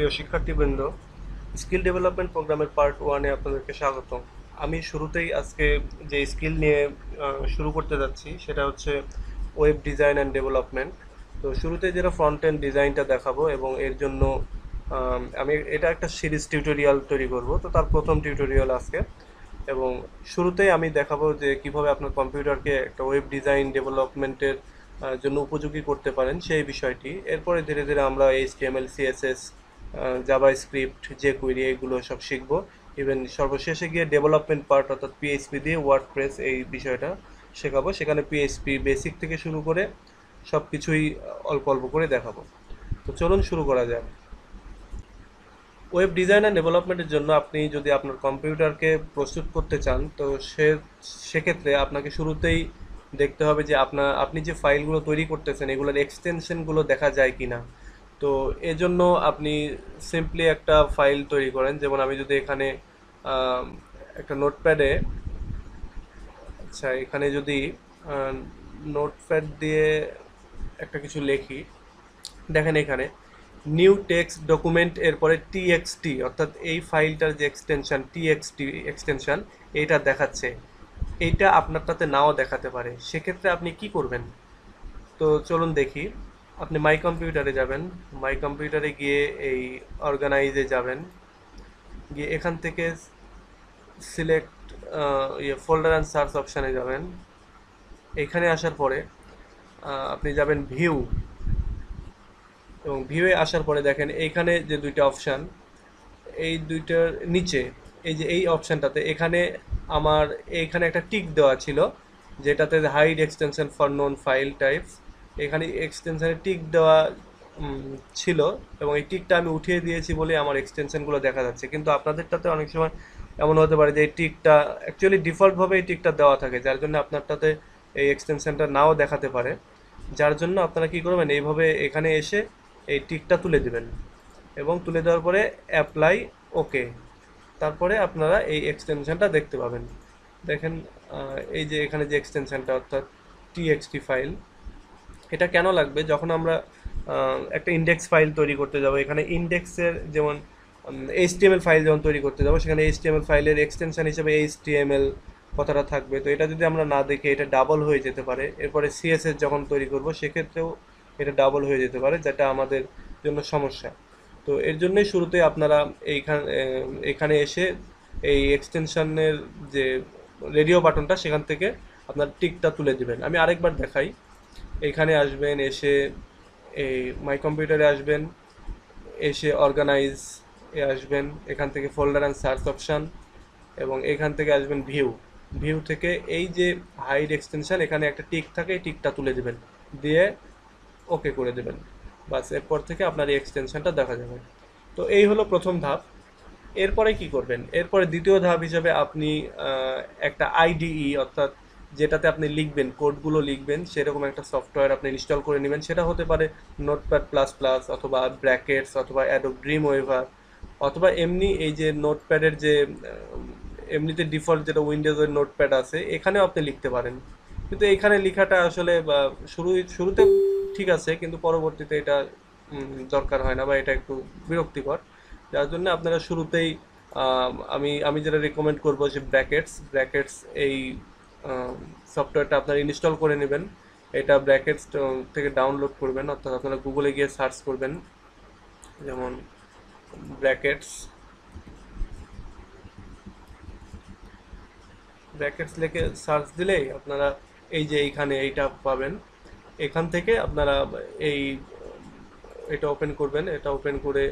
প্রিয় শিক্ষার্থীবৃন্দ, skill development প্রোগ্রামের পার্ট ওয়ানে আপনাদেরকে স্বাগত। আমি শুরুতেই আজকে যে স্কিল নিয়ে শুরু করতে যাচ্ছি সেটা হচ্ছে ওয়েব ডিজাইন অ্যান্ড ডেভেলপমেন্ট। তো শুরুতে যেটা ফ্রন্ট এন্ড ডিজাইনটা দেখাবো এবং এর জন্য আমি এটা একটা সিরিজ টিউটোরিয়াল তৈরি করব। তো তার প্রথম টিউটোরিয়াল আজকে, এবং শুরুতেই আমি দেখাবো যে কিভাবে আপনার কম্পিউটারকে একটা ওয়েব ডিজাইন ডেভেলপমেন্টের জন্য উপযোগী করতে পারেন সেই বিষয়টি। এরপরে ধীরে ধীরে আমরা এইচটিএমএল, সিএসএস, জাভা স্ক্রিপ্ট, জেকুইরি এগুলো সব শিখবো। ইভেন সর্বশেষে গিয়ে ডেভেলপমেন্ট পার্ট অর্থাৎ পিএইচপি দিয়ে ওয়ার্ডপ্রেস এই বিষয়টা শেখাবো। সেখানে পিএইচপি বেসিক থেকে শুরু করে সব কিছুই অল্প অল্প করে দেখাবো। তো চলুন শুরু করা যাক। ওয়েব ডিজাইন অ্যান্ড ডেভেলপমেন্টের জন্য আপনি যদি আপনার কম্পিউটারকে প্রস্তুত করতে চান, তো সেক্ষেত্রে আপনাকে শুরুতেই দেখতে হবে যে আপনি যে ফাইলগুলো তৈরি করতেছেন এগুলোর এক্সটেনশনগুলো দেখা যায় কি না। তো এজন্য আপনি সিম্পলি একটা ফাইল তৈরি করেন। যেমন আমি যদি এখানে আম, একটা নোটপ্যাডে, আচ্ছা এখানে যদি নোটপ্যাড দিয়ে একটা কিছু লিখি, দেখেন এখানে নিউ টেক্সট ডকুমেন্ট এরপরে টিএক্সটি অর্থাৎ এই ফাইলটার যে এক্সটেনশন টিএক্সটি এক্সটেনশন এইটা দেখাচ্ছে। এইটা আপনারটাতে নাও দেখাতে পারে, সেক্ষেত্রে আপনি কি করবেন? তো চলুন দেখি। আপনি মাই কম্পিউটারে যাবেন, মাই কম্পিউটারে গিয়ে এই অর্গানাইজে যাবেন, গিয়ে এখান থেকে সিলেক্ট ফোল্ডার অ্যান্ড সার্চ অপশানে যাবেন। এখানে আসার পরে আপনি যাবেন ভিউ, এবং ভিউয়ে আসার পরে দেখেন এইখানে যে দুইটা অপশান, এই দুইটার নিচে এই যে এই অপশানটাতে এখানে আমার এইখানে একটা টিক দেওয়া ছিল যেটাতে hide extension for known file types, এখানে এক্সটেনশনে টিক দেওয়া ছিল, এবং এই টিকটা আমি উঠিয়ে দিয়েছি বলে আমার এক্সটেনশনগুলো দেখা যাচ্ছে। কিন্তু আপনাদেরটাতে অনেক সময় এমন হতে পারে যে এই টিকটা অ্যাকচুয়ালি ডিফল্টভাবে এই টিকটা দেওয়া থাকে, যার জন্য আপনারটাতে এই এক্সটেনশনটা নাও দেখাতে পারে। যার জন্য আপনারা কী করবেন, এইভাবে এখানে এসে এই টিকটা তুলে দেবেন, এবং তুলে দেওয়ার পরে অ্যাপ্লাই ওকে, তারপরে আপনারা এই এক্সটেনশনটা দেখতে পাবেন। দেখেন এই যে এখানে যে এক্সটেনশনটা অর্থাৎ টিএক্সটি ফাইল, এটা কেন লাগবে? যখন আমরা একটা ইন্ডেক্স ফাইল তৈরি করতে যাব, এখানে ইন্ডেক্সের যেমন এইচটিএমএল ফাইল যখন তৈরি করতে যাব, সেখানে এইচটিএমএল ফাইলের এক্সটেনশন হিসেবে এইচটিএমএল কথাটা থাকবে। তো এটা যদি আমরা না দেখে এটা ডাবল হয়ে যেতে পারে। এরপরে সিএসএস যখন তৈরি করব সেক্ষেত্রেও এটা ডাবল হয়ে যেতে পারে, যেটা আমাদের জন্য সমস্যা। তো এর জন্যই শুরুতে আপনারা এখানে এসে এই এক্সটেনশনের যে রেডিও বাটনটা সেখান থেকে আপনার টিকটা তুলে দিবেন। আমি আরেকবার দেখাই। এখানে আসবেন, এসে এই মাই কম্পিউটারে আসবেন, এসে অর্গানাইজ এ আসবেন, এখান থেকে ফোল্ডার অ্যান্ড সার্চ অপশান, এবং এখান থেকে আসবেন ভিউ। ভিউ থেকে এই যে হাইড এক্সটেনশন এখানে একটা টিক থাকে, এই টিকটা তুলে দেবেন, দিয়ে ওকে করে দেবেন। বাস, এরপর থেকে আপনার এই এক্সটেনশনটা দেখা যাবে। তো এই হলো প্রথম ধাপ। এরপরে কি করবেন? এরপরে দ্বিতীয় ধাপ হিসেবে আপনি একটা আইডিই অর্থাৎ যেটাতে আপনি লিখবেন, কোডগুলো লিখবেন, সেরকম একটা সফটওয়্যার আপনি ইনস্টল করে নেবেন। সেটা হতে পারে নোটপ্যাড প্লাস প্লাস, অথবা ব্র্যাকেটস, অথবা অ্যাডোব ড্রিম ওয়েভার, অথবা এমনি এই যে নোটপ্যাডের যে এমনিতে ডিফল্ট যেটা উইন্ডোজের নোটপ্যাড আছে এখানেও আপনি লিখতে পারেন। কিন্তু এখানে লেখাটা আসলে শুরুতে ঠিক আছে, কিন্তু পরবর্তীতে এটা দরকার হয় না, বা এটা একটু বিরক্তিকর। যার জন্য আপনারা শুরুতেই আমি আমি যেটা রেকমেন্ড করবো যে ব্র্যাকেটস ব্র্যাকেটস এই সফটওয়্যারটা আপনারা ইনস্টল করে নেবেন। এটা ব্র্যাকেটস থেকে ডাউনলোড করবেন, অর্থাৎ আপনারা গুগলে গিয়ে সার্চ করবেন, যেমন ব্র্যাকেটস ব্র্যাকেটস লিখে সার্চ দিলেই আপনারা এই যে এইখানে এইটা পাবেন। এখান থেকে আপনারা এই এটা ওপেন করবেন, এটা ওপেন করে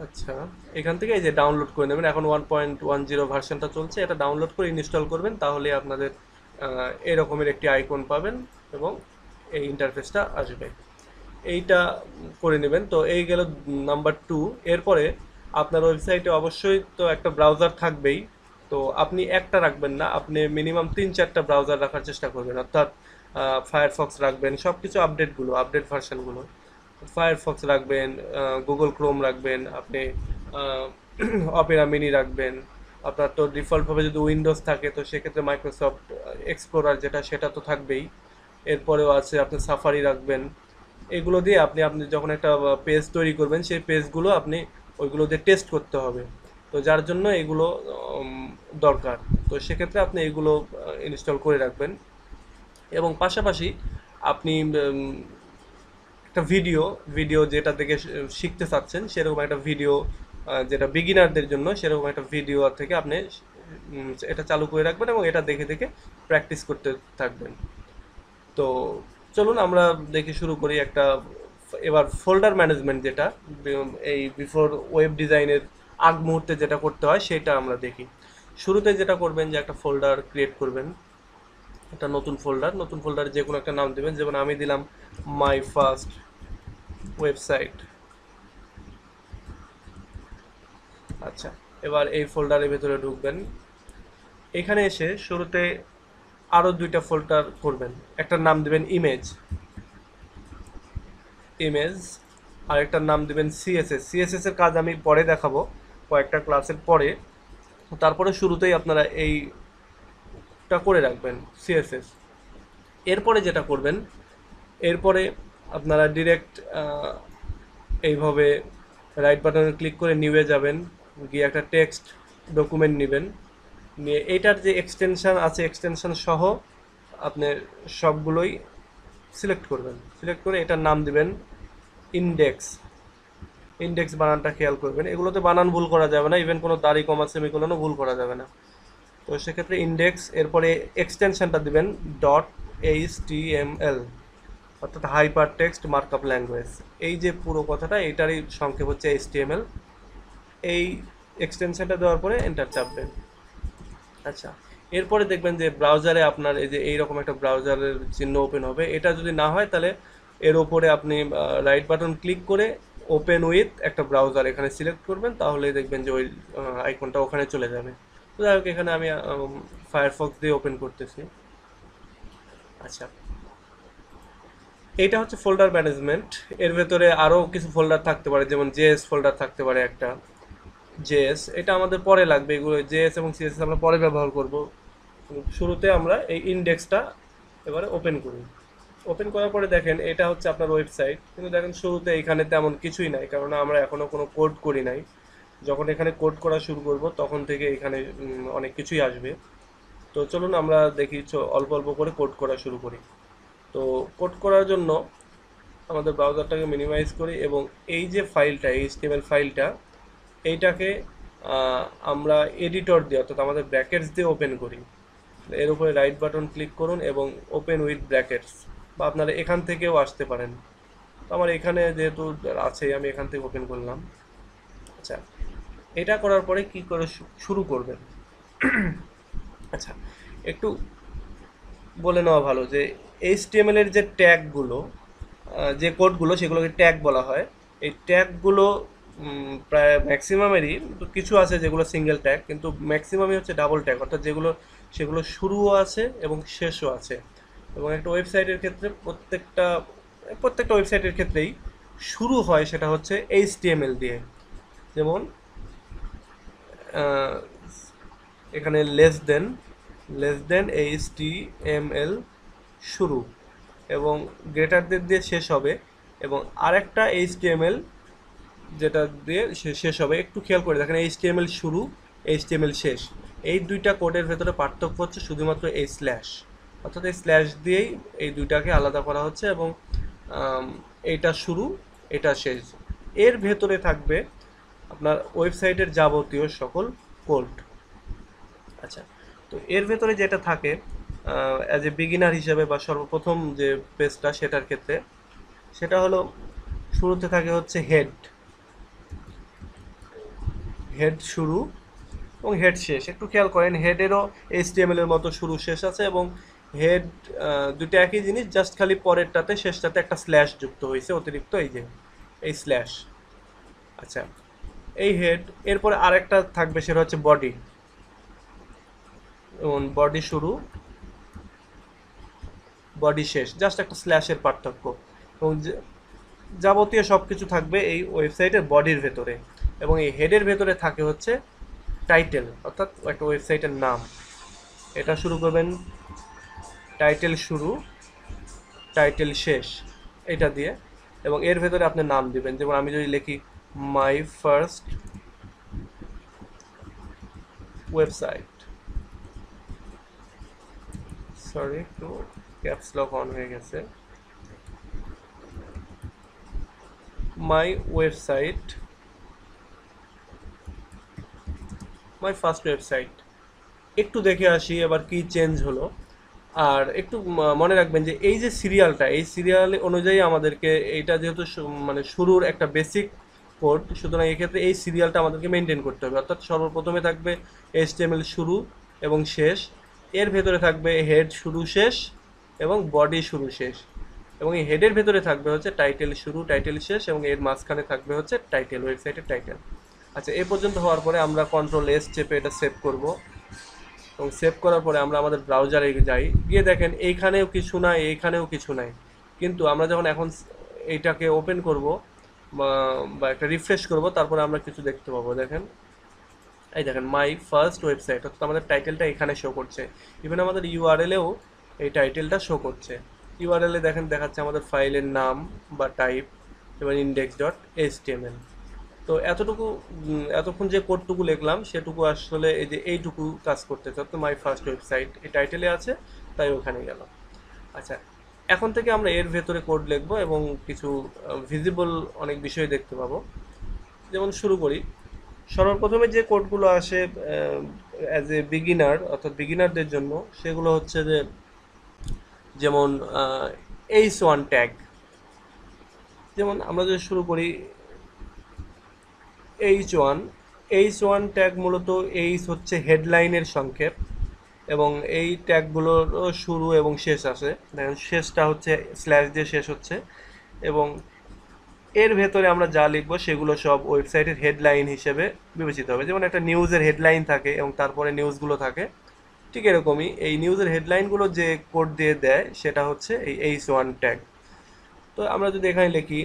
আচ্ছা এখান থেকে এই যে ডাউনলোড করে নেবেন। এখন 1.10 ভার্সনটা চলছে, এটা ডাউনলোড করে ইনস্টল করবেন, তাহলে আপনাদের এরকমের একটি আইকন পাবেন এবং এই ইন্টারফেসটা আসবে। এইটা করে নেবেন। তো এই গেল নাম্বার 2। এরপরে আপনার ওয়েবসাইটে অবশ্যই তো একটা ব্রাউজার থাকবেই। তো আপনি একটা রাখবেন না, আপনি মিনিমাম 3-4টা ব্রাউজার রাখার চেষ্টা করবেন, অর্থাৎ ফায়ারফক্স রাখবেন, সব কিছু আপডেট ভার্সনগুলো। ফায়ারফক্স রাখবেন, গুগল ক্রোম রাখবেন, আপনি অপেরা মিনি রাখবেন। আপনার তো ডিফল্টভাবে যদি উইন্ডোজ থাকে তো সেক্ষেত্রে মাইক্রোসফট এক্সপ্লোরার যেটা সেটা তো থাকবেই। এরপরেও আছে আপনি সাফারি রাখবেন, এগুলো দিয়ে আপনি আপনি যখন একটা পেজ তৈরি করবেন সেই পেজগুলো আপনি ওইগুলো দিয়ে টেস্ট করতে হবে। তো যার জন্য এগুলো দরকার। তো সেক্ষেত্রে আপনি এগুলো ইনস্টল করে রাখবেন। এবং পাশাপাশি আপনি একটা ভিডিও ভিডিও যেটা থেকে শিখতে চাচ্ছেন সেরকম একটা ভিডিও, যেটা বিগিনারদের জন্য সেরকম একটা ভিডিও থেকে আপনি এটা চালু করে রাখবেন এবং এটা দেখে দেখে প্র্যাকটিস করতে থাকবেন। তো চলুন আমরা দেখে শুরু করি একটা। এবার ফোল্ডার ম্যানেজমেন্ট যেটা এই বিফোর ওয়েব ডিজাইনের আগ মুহূর্তে যেটা করতে হয় সেটা আমরা দেখি। শুরুতে যেটা করবেন যে একটা ফোল্ডার ক্রিয়েট করবেন, একটা নতুন ফোল্ডারে যে কোনো একটা নাম দেবেন, যেমন আমি দিলাম মাই ফার্স্ট ওয়েবসাইট। আচ্ছা, এবার এই ফোল্ডারের ভেতরে ঢুকবেন। এখানে এসে শুরুতে আরও দুইটা ফোল্ডার করবেন। একটার নাম দেবেন ইমেজ, আর একটার নাম দেবেন সিএসএস এর কাজ আমি পরে দেখাবো কয়েকটা ক্লাসের পরে। তারপরে শুরুতেই আপনারা এইটা করে রাখবেন সিএসএস। এরপরে যেটা করবেন, এরপরে আপনারা ডিরেক্ট এইভাবে রাইট বাটনে ক্লিক করে নিউয়ে যাবেন, গিয়ে একটা টেক্সট ডকুমেন্ট নেবেন, নিয়ে এইটার যে এক্সটেনশান আছে এক্সটেনশান সহ আপনার সবগুলোই সিলেক্ট করবেন। সিলেক্ট করে এটার নাম দিবেন ইন্ডেক্স। ইন্ডেক্স বানানটা খেয়াল করবেন, এগুলোতে বানান ভুল করা যাবে না, ইভেন কোনো দাড়ি কমা সেমিকোলনও ভুল করা যাবে না। তো সেক্ষেত্রে ইন্ডেক্স, এরপরে এক্সটেনশনটা দিবেন .html, অর্থাৎ হাইপার টেক্সট মার্কআপ ল্যাঙ্গুয়েজ। এই যে পুরো কথাটা এটারই সংক্ষেপ হচ্ছে HTML। এই এক্সটেনশনটা দেওয়ার পরে এন্টার চাপবেন। আচ্ছা, এরপরে দেখবেন যে ব্রাউজারে আপনার এই যে এইরকম একটা ব্রাউজারের চিহ্ন ওপেন হবে। এটা যদি না হয় তাহলে এর ওপরে আপনি রাইট বাটন ক্লিক করে ওপেন উইথ একটা ব্রাউজার এখানে সিলেক্ট করবেন, তাহলে দেখবেন যে ওই আইকনটা ওখানে চলে যাবে। তো যাই হোক, এখানে আমি ফায়ারফক্স দিয়ে ওপেন করতেছি। আচ্ছা, এইটা হচ্ছে ফোল্ডার ম্যানেজমেন্ট। এর ভেতরে আরও কিছু ফোল্ডার থাকতে পারে, যেমন জেএস ফোল্ডার থাকতে পারে একটা। জেএস এটা আমাদের পরে লাগবে, এগুলো জেএস এবং সিএসএস আমরা পরে ব্যবহার করব। শুরুতে আমরা এই ইন্ডেক্সটা এবারে ওপেন করি। ওপেন করার পরে দেখেন এটা হচ্ছে আপনার ওয়েবসাইট, কিন্তু দেখেন শুরুতে এখানে তেমন কিছুই নাই, কারণ আমরা এখনও কোনো কোড করি নাই। যখন এখানে কোড করা শুরু করব তখন থেকে এখানে অনেক কিছুই আসবে। তো চলুন আমরা দেখি অল্প অল্প করে কোড করা শুরু করি। তো কোড করার জন্য আমাদের ব্রাউজারটাকে মিনিমাইজ করি এবং এই যে ফাইলটা HTML ফাইলটা এইটাকে আমরা এডিটর দিয়ে অর্থাৎ আমাদের ব্র্যাকেটস দিয়ে ওপেন করি। এর উপরে রাইট বাটন ক্লিক করুন এবং ওপেন উইথ ব্র্যাকেটস, বা আপনারা এখান থেকেও আসতে পারেন। তো আমার এখানে যেহেতু আছে আমি এখান থেকে ওপেন করলাম। আচ্ছা, এটা করার পরে কি করে শুরু করবেন? আচ্ছা, একটু বলে নেওয়া ভালো যে HTML এর যে ট্যাগগুলো, যে কোডগুলো সেগুলোকে ট্যাগ বলা হয়। এই ট্যাগগুলো প্রায় ম্যাক্সিমামেরই, কিছু আছে যেগুলো সিঙ্গেল ট্যাগ, কিন্তু ম্যাক্সিমামই হচ্ছে ডাবল ট্যাগ, অর্থাৎ সেগুলো শুরুও আছে এবং শেষও আছে। এবং একটা ওয়েবসাইটের ক্ষেত্রে প্রত্যেকটা ওয়েবসাইটের ক্ষেত্রেই শুরু হয় সেটা হচ্ছে HTML দিয়ে। যেমন এখানে লেস দেন HTML শুরু, এবং গ্রেটার দেন দিয়ে শেষ হবে, এবং আরেকটা HTML যেটা দিয়ে শেষ হবে। একটু খেয়াল করে দেখেন, HTML শুরু, HTML শেষ, এই দুইটা কোডের ভেতরে পার্থক্য হচ্ছে শুধুমাত্র এই স্ল্যাশ, অর্থাৎ এই স্ল্যাশ দিয়েই এই দুইটাকে আলাদা করা হচ্ছে। এবং এইটা শুরু, এটা শেষ। এর ভেতরে থাকবে আপনার ওয়েবসাইটের যাবতীয় সকল কোড। আচ্ছা, তো এর ভেতরে যেটা থাকে অ্যাজ এ বিগিনার হিসেবে বা সর্বপ্রথম যে পেজটা সেটার ক্ষেত্রে, সেটা হলো শুরুতে থাকে হচ্ছে হেড শুরু এবং হেড শেষ। একটু খেয়াল করেন, হেডেরও HTML এর মতো শুরু শেষ আছে, এবং হেড দুটো একই জিনিস, জাস্ট খালি পরেরটাতে শেষটাতে একটা স্ল্যাশ যুক্ত হয়েছে অতিরিক্ত, এই যে এই স্ল্যাশ। আচ্ছা, এই হেড, এরপরে আরেকটা থাকবে সেটা হচ্ছে বডি। এবং বডি শুরু, বডি শেষ, জাস্ট একটা স্ল্যাশের পার্থক্য। এবং যাবতীয় সব কিছু থাকবে এই ওয়েবসাইটের বডির ভেতরে। এবং এই হেডের ভেতরে থাকে হচ্ছে টাইটেল, অর্থাৎ একটা ওয়েবসাইটের নাম। এটা শুরু করবেন টাইটেল শুরু, টাইটেল শেষ, এটা দিয়ে। এবং এর ভেতরে আপনি নাম দিবেন। যেমন আমি যদি লিখি মাই ফার্স্ট ওয়েবসাইট, সরি একটু ক্যাপস লক অন হয়ে গেছে, মাই ওয়েবসাইট, মাই ফার্স্ট ওয়েবসাইট। একটু দেখে আসি এবার কি চেঞ্জ হলো। আর একটু মনে রাখবেন যে এই যে সিরিয়ালটা, এই সিরিয়াল অনুযায়ী আমাদেরকে এইটা যেহেতু মানে শুরুর একটা বেসিক কোড, সুতরাং এক্ষেত্রে এই সিরিয়ালটা আমাদেরকে মেনটেন করতে হবে। অর্থাৎ সর্বপ্রথমে থাকবে HTML শুরু এবং শেষ, এর ভেতরে থাকবে হেড শুরু শেষ এবং বডি শুরু শেষ, এবং এই হেডের ভেতরে থাকবে হচ্ছে টাইটেল শুরু টাইটেল শেষ, এবং এর মাঝখানে থাকবে হচ্ছে টাইটেল, ওয়েবসাইটের টাইটেল। আচ্ছা, এ পর্যন্ত হওয়ার পরে আমরা Ctrl+S চেপে এটা সেভ করব, এবং সেভ করার পরে আমরা আমাদের ব্রাউজারে যাই, গিয়ে দেখেন এইখানেও কিছু নাই, এইখানেও কিছু নাই। কিন্তু আমরা যখন এখন এইটাকে ওপেন করব বা একটা রিফ্রেশ করব, তারপরে আমরা কিছু দেখতে পাবো। দেখেন, এই দেখেন মাই ফার্স্ট ওয়েবসাইট, অর্থাৎ আমাদের টাইটেলটা এখানে শো করছে। ইভেন আমাদের ইউআরএলেও এই টাইটেলটা শো করছে। ইউআরএলে দেখেন দেখাচ্ছে আমাদের ফাইলের নাম বা টাইপ এবং index.html। তো এতটুকু এতক্ষণ যে কোডটুকু লিখলাম সেটুকু আসলে এই যে এইটুকু কাজ করতেছে, অর্থাৎ মাই ফার্স্ট ওয়েবসাইট এই টাইটেলে আছে, তাই ওখানে গেল। আচ্ছা, এখন থেকে আমরা এর ভেতরে কোড লিখবো এবং কিছু ভিজিবল অনেক বিষয় দেখতে পাবো। যেমন শুরু করি, সর্বপ্রথমে যে কোডগুলো আসে অ্যাজ এ বিগিনার, অর্থাৎ বিগিনারদের জন্য, সেগুলো হচ্ছে যে যেমন H1 ট্যাগ। যেমন আমরা যদি শুরু করি H1, H1 ট্যাগ মূলত H হচ্ছে হেডলাইনের সংক্ষেপ, এবং এই ট্যাগগুলোরও শুরু এবং শেষ আছে। দেখেন শেষটা হচ্ছে স্ল্যাশ দিয়ে শেষ হচ্ছে, এবং এর ভেতরে আমরা যা লিখবো সেগুলো সব ওয়েবসাইটের হেডলাইন হিসেবে বিবেচিত হবে। যেমন একটা নিউজের হেডলাইন থাকে এবং তারপরে নিউজগুলো থাকে, ঠিক এরকমই এই নিউজের হেডলাইনগুলো যে কোড দিয়ে দেয় সেটা হচ্ছে এই H1 ট্যাগ। তো আমরা যদি এখানে লিখি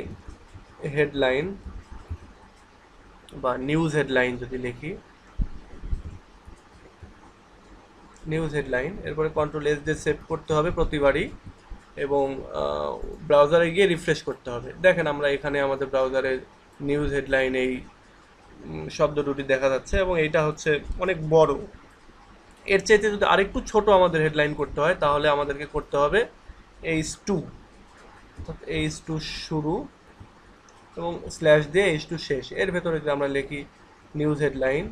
হেডলাইন বা নিউজ হেডলাইন, যদি লিখি নিউজ হেডলাইন, এরপরে Ctrl+S দিয়ে সেভ করতে হবে প্রতিবারই, এবং ব্রাউজারে গিয়ে রিফ্রেশ করতে হবে। দেখেন আমরা এখানে আমাদের ব্রাউজারে নিউজ হেডলাইন এই শব্দ দুটি দেখা যাচ্ছে, এবং এইটা হচ্ছে অনেক বড়। এর চাইতে যদি আরেকটু ছোট আমাদের হেডলাইন করতে হয়, তাহলে আমাদেরকে করতে হবে H2, অর্থাৎ H2 শুরু এবং স্ল্যাশ দিয়ে H2 শেষ। এর ভেতরে যদি আমরা লিখি নিউজ হেডলাইন,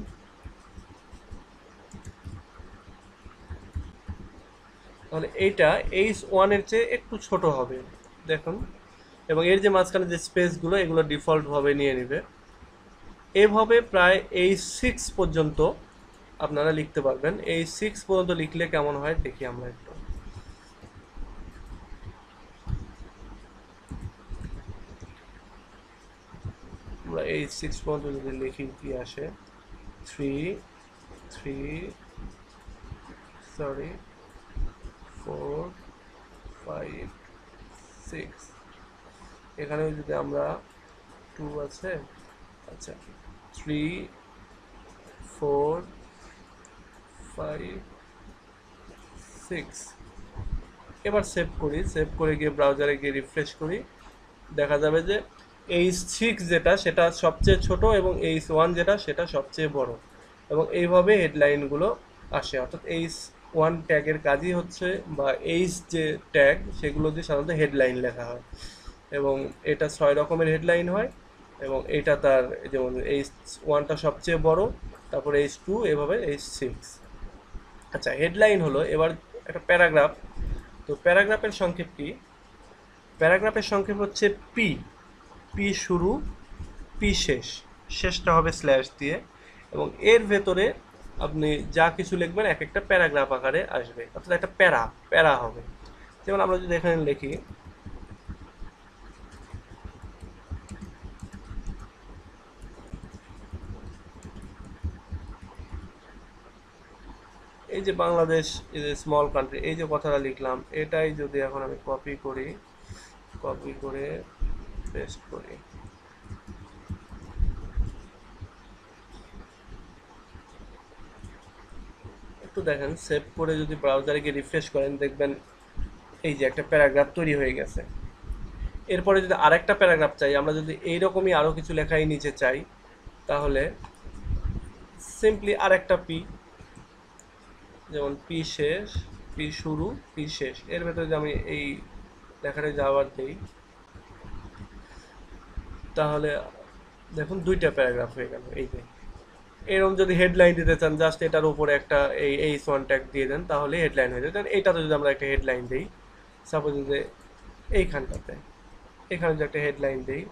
তাহলে এইটা H1 এর চেয়ে একটু ছোট হবে, দেখুন। এবং এর যে মাঝখানে যে স্পেসগুলো, এগুলো ডিফল্টভাবে নিয়ে নেবে। এভাবে প্রায় H6 পর্যন্ত আপনারা লিখতে পারবেন। H6 পর্যন্ত লিখলে কেমন হয় দেখি আমরা একটু। আমরা H6 পর্যন্ত যদি লিখি কি আসে, 3 3 সরি 4 5 6, এখানেও যদি আমরা 2 আছে, আচ্ছা 3 4 5 6। এবার সেভ করি, সেভ করে গিয়ে ব্রাউজারে গিয়ে রিফ্রেশ করি, দেখা যাবে যে H6 যেটা সেটা সবচেয়ে ছোট এবং H1 যেটা সেটা সবচেয়ে বড়, এবং এইভাবে হেডলাইনগুলো আসে। অর্থাৎ H1 ট্যাগের কাজই হচ্ছে, বা H যে ট্যাগ সেগুলো দিয়ে সাধারণত হেডলাইন লেখা হয়, এবং এটা 6 রকমের হেডলাইন হয়, এবং এটা তার যেমন H1টা সবচেয়ে বড়, তারপরে H2, এভাবে H6। আচ্ছা, হেডলাইন হলো। এবার একটা প্যারাগ্রাফ। তো প্যারাগ্রাফের সংক্ষেপ কি? প্যারাগ্রাফের সংক্ষেপ হচ্ছে পি। পি শুরু, পি শেষ, শেষটা হবে স্ল্যাশ দিয়ে, এবং এর ভেতরে আপনি যা কিছু লিখবেন এক একটা প্যারাগ্রাফ আকারে আসবে, অর্থাৎ একটা প্যারা প্যারা হবে। যেমন আমরা যদি এখানে লিখি এই যে Bangladesh is a small country, এই যে কথাটা লিখলাম, এটাই যদি এখন আমি কপি করি, কপি করে পেস্ট করি, একটু দেখেন সেভ করে যদি ব্রাউজারে গিয়ে রিফ্রেশ করেন, দেখবেন এই যে একটা প্যারাগ্রাফ তৈরি হয়ে গেছে। এরপরে যদি আরেকটা প্যারাগ্রাফ চাই, আমরা যদি এইরকমই আরও কিছু লেখাই নিচে চাই, তাহলে সিম্পলি আরেকটা পি, যেমন পি শেষ, পি শুরু, পি শেষ, এর ভেতরে যদি আমি এই লেখাটা যাওয়ার দিই, তাহলে দেখুন দুইটা প্যারাগ্রাফ হয়ে গেল। এই যে এরকম যদি হেডলাইন দিতে চান, জাস্ট এটার উপরে একটা এই ওয়ান ট্যাগ দিয়ে দেন, তাহলে হেডলাইন হয়ে যাবে। এইটাতে যদি আমরা একটা হেডলাইন দিই, সাপোজ যে এইখানটাতে, এখানে যদি একটা হেডলাইন দিই,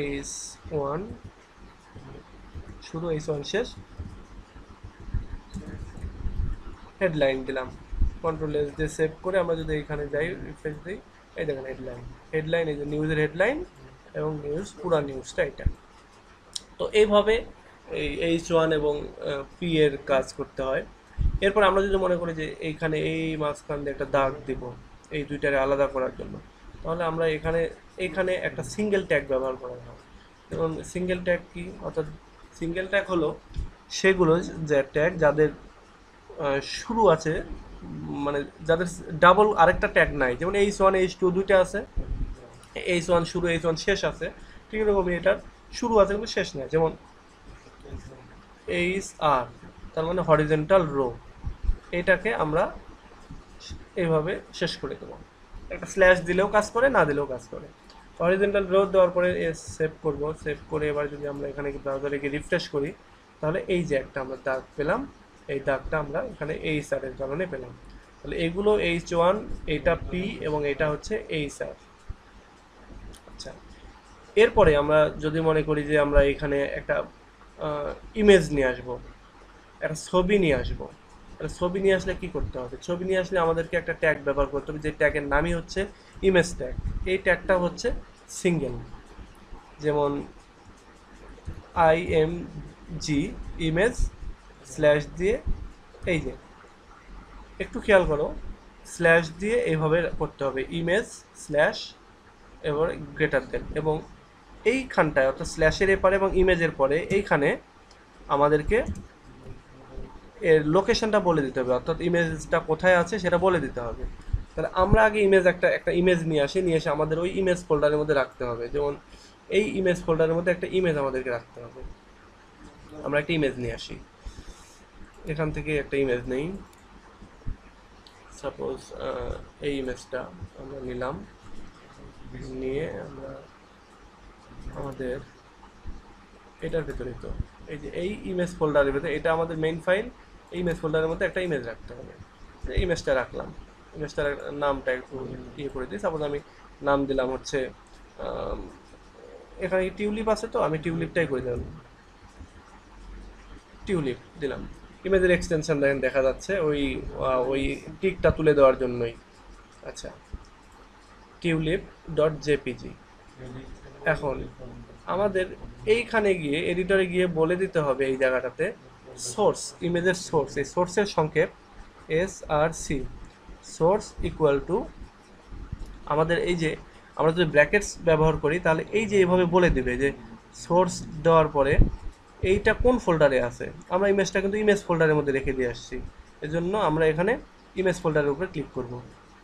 এইচ ওয়ান শুরু, এইচ ওয়ান শেষ, হেডলাইন দিলাম। কন্ট্রোল এস দিয়ে সেভ করে আমরা যদি এখানে যাই, রিফ্রেশ দিই, এই দেখেন হেডলাইন, হেডলাইন এই যে নিউজের হেডলাইন এবং নিউজ, পুরা নিউজটা এটা। তো এইভাবে এই এইচ ওয়ান এবং পি এর কাজ করতে হয়। এরপর আমরা যদি মনে করি যে এইখানে এই মাঝখান দিয়ে একটা দাগ দিব এই দুইটারে আলাদা করার জন্য, তাহলে আমরা এখানে একটা সিঙ্গেল ট্যাগ ব্যবহার করা হয়। এবং সিঙ্গেল ট্যাগ কি, অর্থাৎ সিঙ্গেল ট্যাগ হলো সেগুলো যে ট্যাগ যাদের শুরু আছে, মানে যাদের ডাবল আরেকটা ট্যাগ নাই, যেমন এইচ ওয়ান এইচ টু দুইটা আছে, এইচ ওয়ান শুরু এইচ ওয়ান শেষ আছে, ঠিক এরকমই এটার শুরু আছে কিন্তু শেষ নাই, যেমন এইচ আর, তার মানে হরিজেন্টাল রো, এটাকে আমরা এইভাবে শেষ করে দেবো। একটা স্ল্যাশ দিলেও কাজ করে, না দিলেও কাজ করে। হরিজেন্টাল রো দেওয়ার পরে সেভ করব, সেভ করে এবার যদি আমরা এখানে ব্রাউজারে গিয়ে রিফ্রেশ করি, তাহলে এই যে একটা আমরা দাগ পেলাম, এই দাগটা আমরা এখানে এইচ আর এর কারণে পেলাম। তাহলে এগুলো এইচ ওয়ান, এইটা পি এবং এটা হচ্ছে এইচ আর। আচ্ছা, এরপরে আমরা যদি মনে করি যে আমরা এখানে একটা ইমেজ নিয়ে আসবো, একটা ছবি নিয়ে আসবো, একটা ছবি নিয়ে আসলে কি করতে হবে? ছবি নিয়ে আসলে আমাদেরকে একটা ট্যাগ ব্যবহার করতে হবে, যে ট্যাগের নামই হচ্ছে ইমেজ ট্যাগ। এই ট্যাগটা হচ্ছে সিঙ্গেল, যেমন IMG ইমেজ স্ল্যাশ দিয়ে, এই যে একটু খেয়াল করো, স্ল্যাশ দিয়ে এইভাবে করতে হবে, ইমেজ স্ল্যাশ এবার গ্রেটার দেন, এবং এইখানটায় অর্থাৎ স্ল্যাশের এপারে এবং ইমেজের পরে এইখানে আমাদেরকে এর লোকেশনটা বলে দিতে হবে, অর্থাৎ ইমেজটা কোথায় আছে সেটা বলে দিতে হবে। তাহলে আমরা আগে একটা ইমেজ নিয়ে এসে আমাদের ওই ইমেজ ফোল্ডারের মধ্যে রাখতে হবে। যেমন এই ইমেজ ফোল্ডারের মধ্যে একটা ইমেজ আমাদেরকে রাখতে হবে। আমরা একটা ইমেজ নিয়ে আসি, এখান থেকে একটা ইমেজ নেই, সাপোজ এই ইমেজটা আমরা নিলাম, নিয়ে আমরা আমাদের এটার ভেতরে, তো এই যে এই ইমেজ ফোল্ডারের ভেতরে এটা আমাদের মেইন ফাইল, এই ইমেজ ফোল্ডারের মধ্যে একটা ইমেজ রাখতে হবে। ইমেজটা রাখলাম, ইমেজটার নামটা একটু ইয়ে করে দিই, সাপোজ আমি নাম দিলাম হচ্ছে এখানে টিউলিপ আছে, তো আমি টিউলিপটাই করে দিলাম, টিউলিপ দিলাম। ইমেজের এক্সটেনশন দেখেন দেখা যাচ্ছে ওই টিকটা তুলে দেওয়ার জন্যই। আচ্ছা, টিউলিপ ডট জেপিজি। এখন আমাদের এইখানে গিয়ে এডিটরে গিয়ে বলে দিতে হবে এই জায়গাটাতে সোর্স, ইমেজের সোর্স, এই সোর্সের সংক্ষেপ SRC, সোর্স ইকুয়াল টু আমাদের এই যে আমরা যদি ব্র্যাকেটস ব্যবহার করি, তাহলে এই যে এইভাবে বলে দিবে যে সোর্স দেওয়ার পরে এইটা কোন ফোল্ডারে আছে। আমরা ইমেজটা কিন্তু ইমেজ ফোল্ডারের মধ্যে রেখে দিয়ে আসছি, এজন্য আমরা এখানে ইমেজ ফোল্ডারের উপরে ক্লিক করব,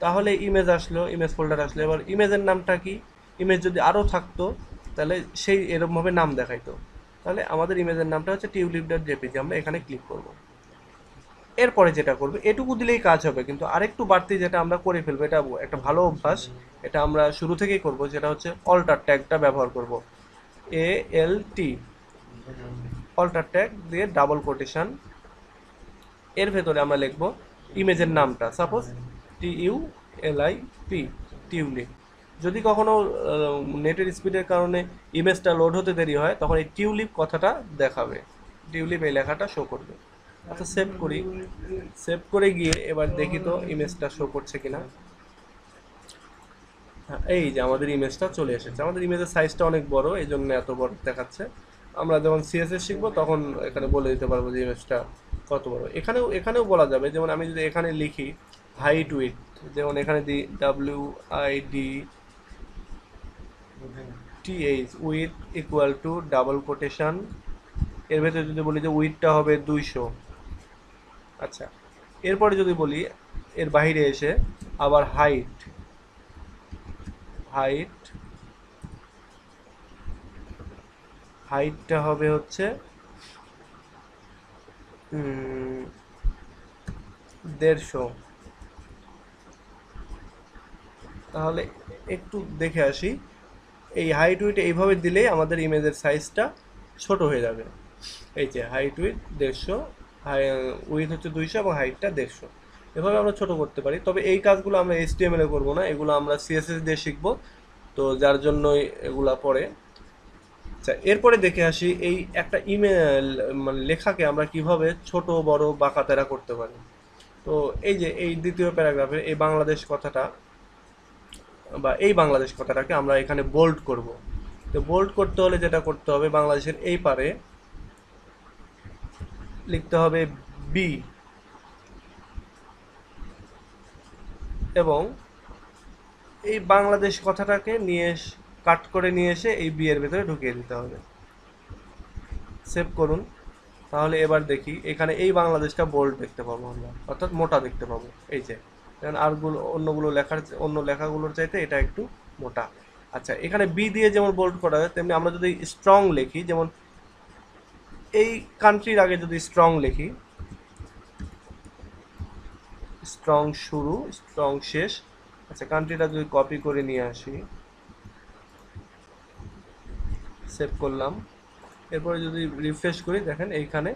তাহলে ইমেজ আসলো, ইমেজ ফোল্ডার আসলো। এবার ইমেজের নামটা কি, ইমেজ যদি আরও থাকতো তাহলে সেই এরকমভাবে নাম দেখাইতো। তাহলে আমাদের ইমেজের নামটা হচ্ছে টিউলিপ ডট জেপিজি, আমরা এখানে ক্লিক করব। এরপরে যেটা করবে, এটুকু দিলেই কাজ হবে, কিন্তু আরেকটু বাড়তি যেটা আমরা করে ফেলবো, এটা একটা ভালো অভ্যাস, এটা আমরা শুরু থেকেই করব, সেটা হচ্ছে অল্টার ট্যাগটা ব্যবহার করব। ALT, অল্টার ট্যাগ দিয়ে ডাবল কোটেশন, এর ভেতরে আমরা লিখবো ইমেজের নামটা, সাপোজ TULIP, টিউলিপ। যদি কখনো নেটের স্পিডের কারণে ইমেজটা লোড হতে দেরি হয়, তখন এই টিউলিপ কথাটা দেখাবে, টিউলিপ এই লেখাটা শো করবে। আচ্ছা, সেভ করি, সেভ করে গিয়ে এবার দেখি তো ইমেজটা শো করছে কিনা। হ্যাঁ, এই যে আমাদের ইমেজটা চলে এসেছে। আমাদের ইমেজের সাইজটা অনেক বড়, এই জন্য এত বড় দেখাচ্ছে। আমরা যখন CSS শিখবো তখন এখানে বলে দিতে পারবো যে ইমেজটা কত বড়। এখানেও বলা যাবে, যেমন আমি যদি এখানে লিখি হাইট উইথ, যেমন এখানে দিই WIDTH, with equal to double quotation, এর ভেতরে যদি বলি যে উইথটা হবে 200। আচ্ছা, এরপরে যদি বলি এর বাইরে এসে আবার হাইট, হাইটটা হবে হচ্ছে 150। তাহলে একটু দেখে আসি, এই হাইট উইড এইভাবে দিলেই আমাদের ইমেজের সাইজটা ছোট হয়ে যাবে। এই যে হাইট উইড 150, হাই উইথ হচ্ছে 200 এবং হাইটটা 150। এভাবে আমরা ছোট করতে পারি। তবে এই কাজগুলো আমরা এইচটিএমএল এ করবো না, এগুলো আমরা সিএসএস দিয়ে শিখবো, তো যার জন্যই এগুলা পড়ে। আচ্ছা, এরপরে দেখে আসি এই একটা ইমেল মানে লেখাকে আমরা কিভাবে ছোট বড় বাঁকা তেরা করতে পারি। তো এই যে এই দ্বিতীয় প্যারাগ্রাফে এই বাংলাদেশ কথাটা বা এই বাংলাদেশ কথাটাকে আমরা এখানে বোল্ড করব। তো বোল্ড করতে হলে যেটা করতে হবে, বাংলাদেশের এই পারে লিখতে হবে বি, এবং এই বাংলাদেশ কথাটাকে নিয়ে কাট করে নিয়ে এসে এই বি এর ভেতরে ঢুকিয়ে দিতে হবে। সেভ করুন। তাহলে এবার দেখি এখানে এই বাংলাদেশটা বোল্ড দেখতে পাবো আমরা, অর্থাৎ মোটা দেখতে পাবো। এই যে কারণ আরগুলো অন্যগুলো লেখার অন্য লেখাগুলোর চাইতে এটা একটু মোটা। আচ্ছা, এখানে বি দিয়ে যেমন বোল্ড করা যায়, তেমনি আমরা যদি স্ট্রং লিখি, যেমন এই কান্ট্রির আগে যদি স্ট্রং লিখি, স্ট্রং শুরু স্ট্রং শেষ। আচ্ছা, কান্ট্রিটা যদি কপি করে নিয়ে আসি, সেভ করলাম, এরপরে যদি রিফ্রেশ করি দেখেন এইখানে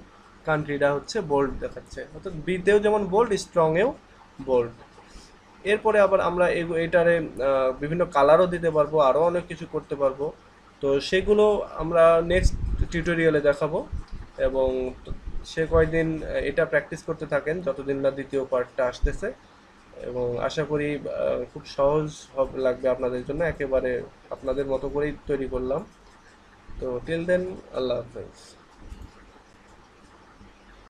কান্ট্রিটা হচ্ছে বোল্ড দেখাচ্ছে, অর্থাৎ বিতেও যেমন বোল্ড, স্ট্রংয়েও বোল্ড। এরপরে আবার আমরা এটারে বিভিন্ন কালারও দিতে পারবো, আরও অনেক কিছু করতে পারবো। তো সেগুলো আমরা নেক্সট টিউটোরিয়ালে দেখাবো। এবং সে কয়দিন এটা প্র্যাকটিস করতে থাকেন যতদিন না দ্বিতীয় পার্টটা আসতেছে, এবং আশা করি খুব সহজ হবে লাগবে আপনাদের জন্য, একেবারে আপনাদের মতো করেই তৈরি করলাম। তো টিল দেন, আল্লাহ হাফেজ।